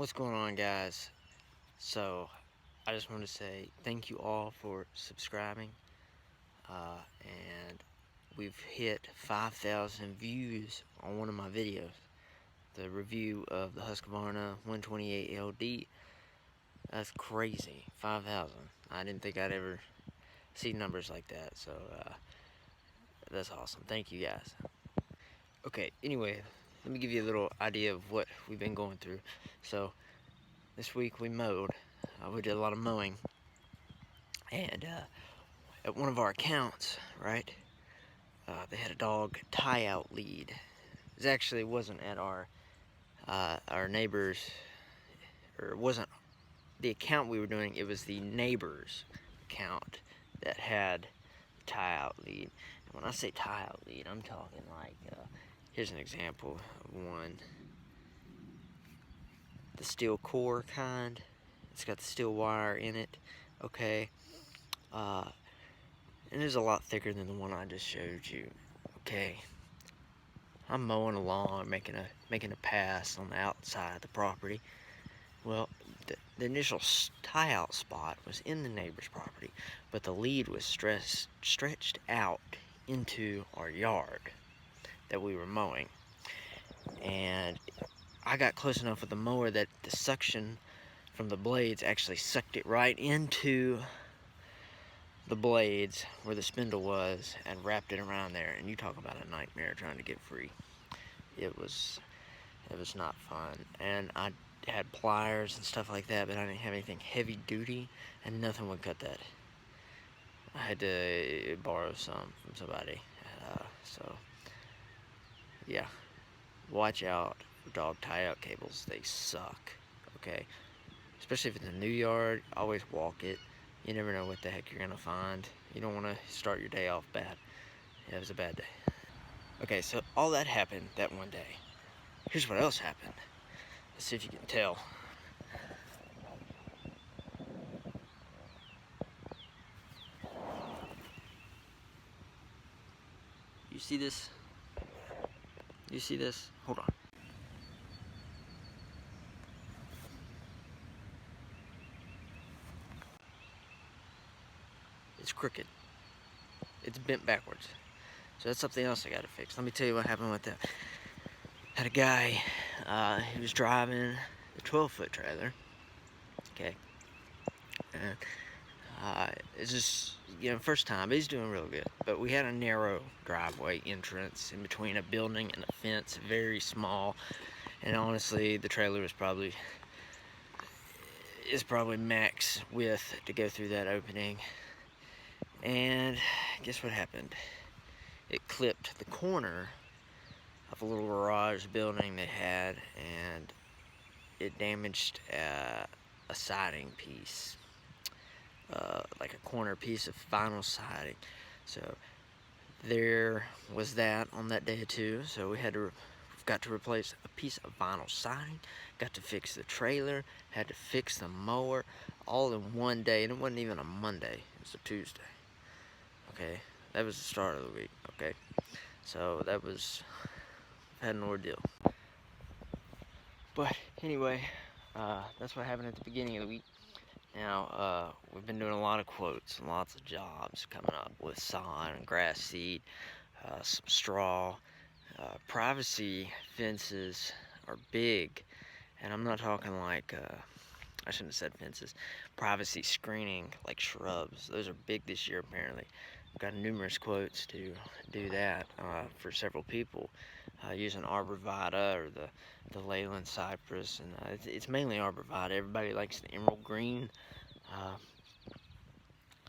What's going on, guys? So I just want to say thank you all for subscribing, and we've hit 5,000 views on one of my videos, the review of the Husqvarna 128 LD. That's crazy. 5,000. I didn't think I'd ever see numbers like that, so that's awesome. Thank you, guys. Okay, anyway, let me give you a little idea of what we've been going through. So this week we mowed. We did a lot of mowing, and at one of our accounts, right, they had a dog tie-out lead. It actually wasn't at our neighbor's, or it wasn't the account we were doing. It was the neighbor's account that had tie-out lead. And when I say tie-out lead, I'm talking like, here's an example of one. The steel core kind. It's got the steel wire in it. Okay. And it's a lot thicker than the one I just showed you. Okay. I'm mowing along, making a pass on the outside of the property. Well, the initial tie-out spot was in the neighbor's property, but the lead was stretched out into our yard that we were mowing. And I got close enough with the mower that the suction from the blades actually sucked it right into the blades where the spindle was and wrapped it around there. And you talk about a nightmare trying to get free. It was not fun. And I had pliers and stuff like that, but I didn't have anything heavy duty, and nothing would cut that. I had to borrow some from somebody. So yeah, watch out for dog tie-out cables. They suck. Okay, especially if it's a new yard. Always walk it. You never know what the heck you're gonna find. You don't want to start your day off bad. Yeah, it was a bad day. Okay, so all that happened that one day. Here's what else happened. Let's see if you can tell. You see this? You see this? Hold on. It's crooked. It's bent backwards. So that's something else I gotta fix. Let me tell you what happened with that. Had a guy, he was driving the 12-foot trailer. Okay. And it's just, first time, but he's doing real good. But we had a narrow driveway entrance in between a building and a fence, very small. And honestly, the trailer is probably max width to go through that opening. And guess what happened? It clipped the corner of a little garage building they had, and it damaged a siding piece, like a corner piece of vinyl siding. So there was that on that day too. So we've got to replace a piece of vinyl siding, got to fix the trailer, had to fix the mower, all in one day. And it wasn't even a Monday, it was a Tuesday. Okay, that was the start of the week. Okay, so that was, had an ordeal. But anyway, that's what happened at the beginning of the week. Now, we've been doing a lot of quotes and lots of jobs coming up with sod and grass seed, some straw. Privacy fences are big, and I'm not talking like, I shouldn't have said fences, privacy screening like shrubs. Those are big this year apparently. I've got numerous quotes to do that for several people using Arborvita or the Leyland cypress, and it's mainly Arborvita. Everybody likes the emerald green,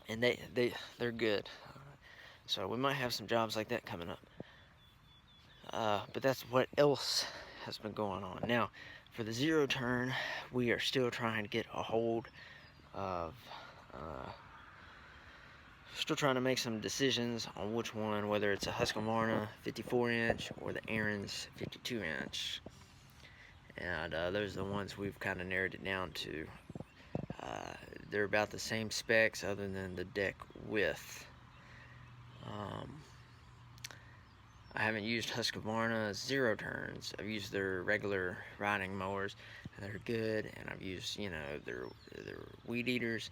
and they're good. So we might have some jobs like that coming up. But that's what else has been going on. Now, for the zero turn, we are still trying to get a hold of. Still trying to make some decisions on which one, whether it's a Husqvarna 54-inch or the Aaron's 52-inch. And those are the ones we've kind of narrowed it down to. They're about the same specs other than the deck width. I haven't used Husqvarna zero turns. I've used their regular riding mowers, and they're good. And I've used, you know, their weed eaters,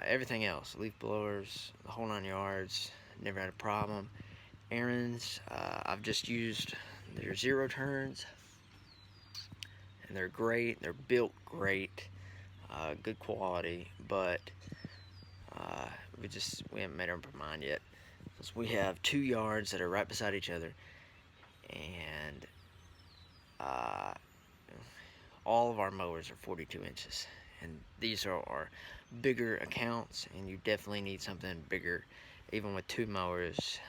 everything else, leaf blowers, the whole 9 yards. Never had a problem. Aaron's, I've just used their zero turns, and they're great. They're built great, good quality, but we haven't made up our mind yet. Because we have 2 yards that are right beside each other, and uh, all of our mowers are 42 inches, and these are our bigger accounts, and you definitely need something bigger. Even with 2 mowers,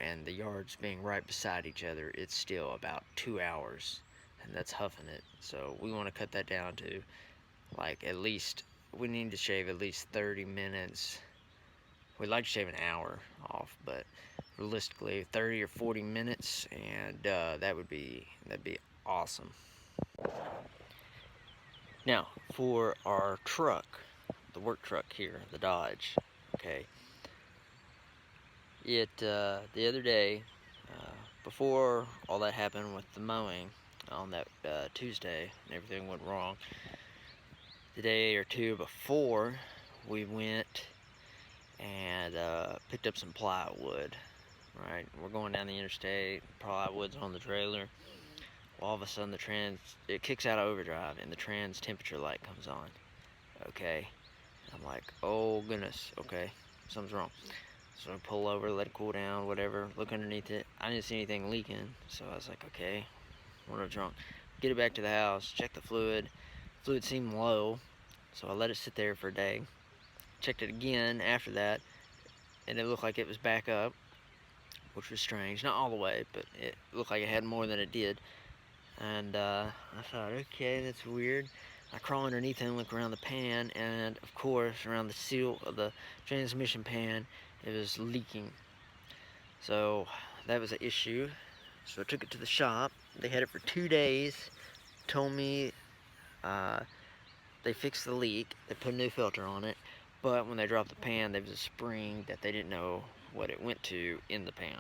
and the yards being right beside each other, it's still about 2 hours, and that's huffing it. So we want to cut that down to, like, at least, we need to shave at least 30 minutes. We'd like to shave an hour off, but realistically 30 or 40 minutes, and that'd be awesome. Now, for our truck, the work truck here, the Dodge, okay, the other day, before all that happened with the mowing on that Tuesday and everything went wrong, the day or two before, we went and picked up some plywood. Right, we're going down the interstate, plywood's on the trailer. All of a sudden it kicks out of overdrive and the trans temperature light comes on. Okay, I'm like, oh goodness, okay, something's wrong. So I pull over, let it cool down, whatever, look underneath it. I didn't see anything leaking, so I was like, okay, what's wrong? Get it back to the house, check the fluid. Fluid seemed low, so I let it sit there for a day. Checked it again after that, and it looked like it was back up, which was strange. Not all the way, but it looked like it had more than it did. And I thought, okay, that's weird. I crawl underneath and look around the pan, and of course, around the seal of the transmission pan, it was leaking. So that was an issue. So I took it to the shop. They had it for 2 days. Told me they fixed the leak. They put a new filter on it. But when they dropped the pan, there was a spring that they didn't know what it went to in the pan.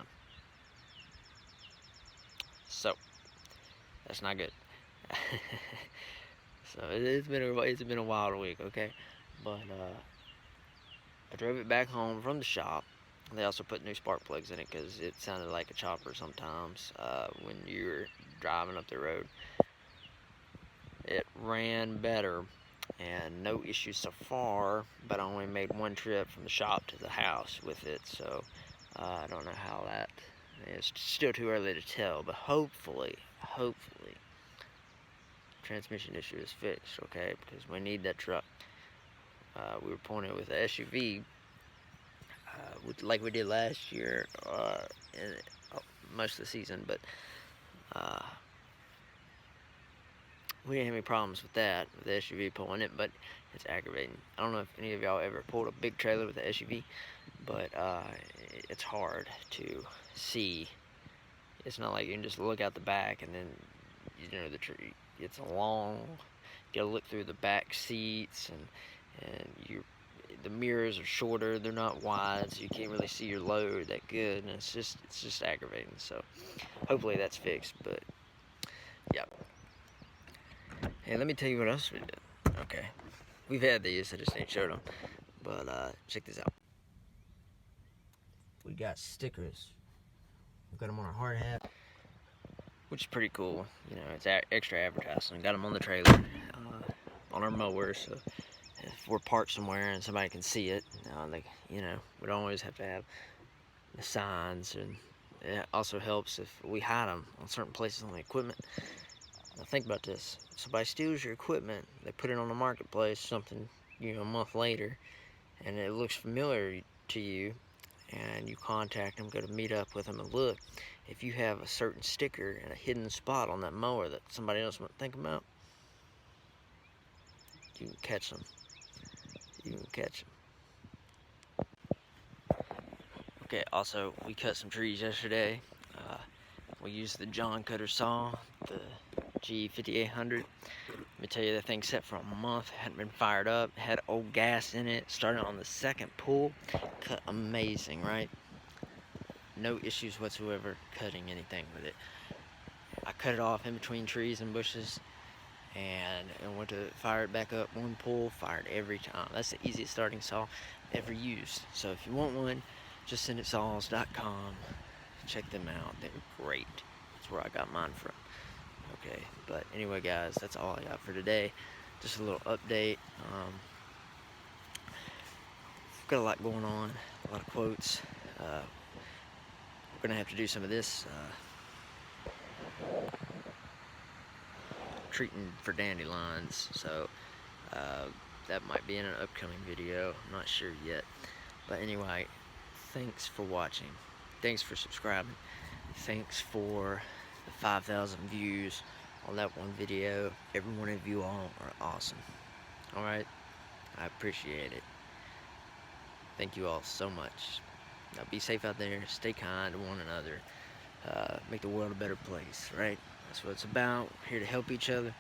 So that's not good. So it's been a wild week, okay? But I drove it back home from the shop. They also put new spark plugs in it because it sounded like a chopper sometimes when you're driving up the road. It ran better, and no issues so far, but I only made one trip from the shop to the house with it, so I don't know how that, it's still too early to tell, but hopefully, transmission issue is fixed, okay, because we need that truck. We were pulling it with an SUV, like we did last year, most of the season, but we didn't have any problems with that, with the SUV pulling it, but it's aggravating. I don't know if any of y'all ever pulled a big trailer with an SUV, but it's hard to see. It's not like you can just look out the back and then, you know, it's long. You gotta look through the back seats, and the mirrors are shorter. They're not wide, so you can't really see your load that good, and it's just aggravating. So hopefully that's fixed. But yeah. Hey, let me tell you what else we did. Okay, we've had these. I just ain't showed them. But check this out. We got stickers. We got them on our hard hat, which is pretty cool. You know, it's extra advertising. Got them on the trailer, on our mowers. So if we're parked somewhere and somebody can see it, we don't always have to have the signs. And it also helps if we hide them on certain places on the equipment. Now think about this. If somebody steals your equipment, they put it on the marketplace, something, a month later, and it looks familiar to you, and you contact them, go to meet up with them, and look, if you have a certain sticker and a hidden spot on that mower that somebody else might think about, you can catch them. Okay, also, we cut some trees yesterday. We used the John Cutter saw, the G5800. Let me tell you, that thing set for a month, hadn't been fired up, had old gas in it, started on the second pull, cut amazing, right? no issues whatsoever cutting anything with it. I cut it off in between trees and bushes, and went to fire it back up. One pull, fired every time. That's the easiest starting saw ever used. So if you want one, just send it saws.com. Check them out. They're great. That's where I got mine from. Okay, but anyway, guys, that's all I got for today. Just a little update. Got a lot going on, a lot of quotes. We're gonna have to do some of this treating for dandelions, so that might be in an upcoming video. I'm not sure yet, but anyway, thanks for watching. Thanks for subscribing. Thanks for the 5,000 views on that one video. Every one of you all are awesome. Alright, I appreciate it. Thank you all so much. Now be safe out there, stay kind to one another, make the world a better place, right? That's what it's about. We're here to help each other,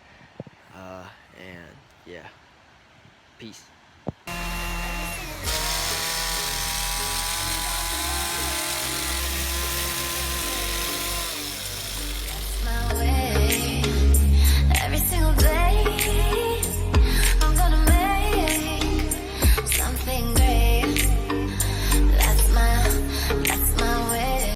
and yeah, peace.